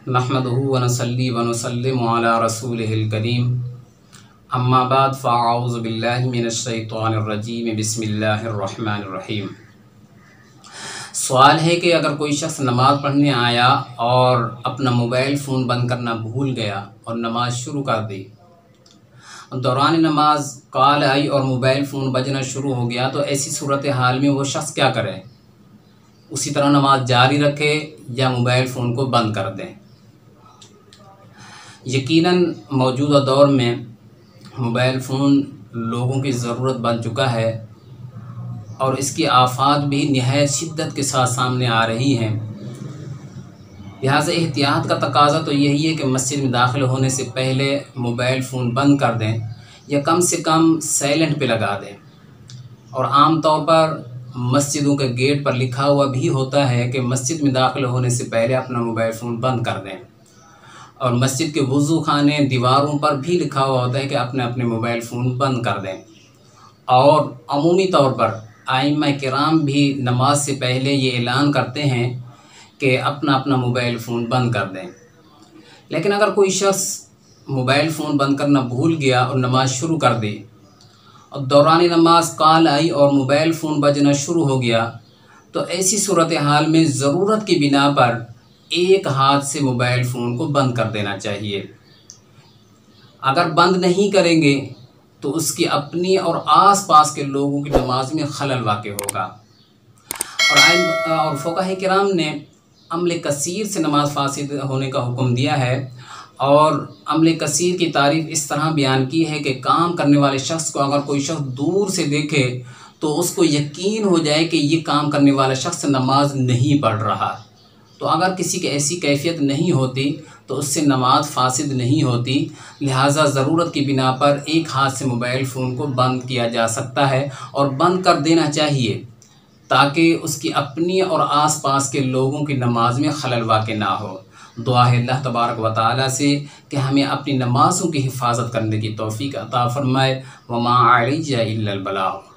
नहमदुहु व नसल्ली व नुसल्लिमु अला रसूलिहिल करीम अम्मा बाद फ़अऊज़ु बिल्लाहि मिनश शैतानिर रजीम बिस्मिल्लाहिर रहमानिर रहीम। सवाल है कि अगर कोई शख्स नमाज़ पढ़ने आया और अपना मोबाइल फ़ोन बंद करना भूल गया और नमाज़ शुरू कर दी, दौरान नमाज कॉल आई और मोबाइल फ़ोन बजना शुरू हो गया, तो ऐसी सूरत हाल में वो शख्स क्या करे? उसी तरह नमाज जारी रखे या मोबाइल फ़ोन को बंद कर दें? यकीनन मौजूदा दौर में मोबाइल फ़ोन लोगों की ज़रूरत बन चुका है और इसकी आफ़ात भी निहायत शिद्दत के साथ सामने आ रही हैं। लिहाजा एहतियात का तकाज़ा तो यही है कि मस्जिद में दाखिल होने से पहले मोबाइल फ़ोन बंद कर दें या कम से कम साइलेंट पे लगा दें। और आम तौर पर मस्जिदों के गेट पर लिखा हुआ भी होता है कि मस्जिद में दाखिल होने से पहले अपना मोबाइल फ़ोन बंद कर दें। और मस्जिद के वज़ू खाने दीवारों पर भी लिखा हुआ होता है कि अपने अपने मोबाइल फ़ोन बंद कर दें। और अमूमी तौर पर आइम्मा किराम भी नमाज से पहले ये ऐलान करते हैं कि अपना अपना मोबाइल फ़ोन बंद कर दें। लेकिन अगर कोई शख्स मोबाइल फ़ोन बंद करना भूल गया और नमाज शुरू कर दी और दौरान नमाज कॉल आई और मोबाइल फ़ोन बजना शुरू हो गया, तो ऐसी सूरत हाल में ज़रूरत की बिना पर एक हाथ से मोबाइल फ़ोन को बंद कर देना चाहिए। अगर बंद नहीं करेंगे तो उसकी अपनी और आस-पास के लोगों की नमाज में खलल वाक़ होगा। और फ़ुक़हा किराम ने अमल कसीर से नमाज फासिद होने का हुक्म दिया है। और अमल कसीर की तारीफ़ इस तरह बयान की है कि काम करने वाले शख्स को अगर कोई शख्स दूर से देखे तो उसको यकीन हो जाए कि ये काम करने वाला शख्स नमाज नहीं पढ़ रहा। तो अगर किसी की ऐसी कैफियत नहीं होती तो उससे नमाज फासिद नहीं होती। लिहाजा ज़रूरत की बिना पर एक हाथ से मोबाइल फ़ोन को बंद किया जा सकता है और बंद कर देना चाहिए, ताकि उसकी अपनी और आस-पास के लोगों की नमाज में खलल वाक़ ना हो। दुआ है अल्लाह तबारक व तआला से कि हमें अपनी नमाज़ों की हिफाजत करने की तौफ़ीक़ अता फ़रमाए। वमा अलैना इल्लल बलाग़।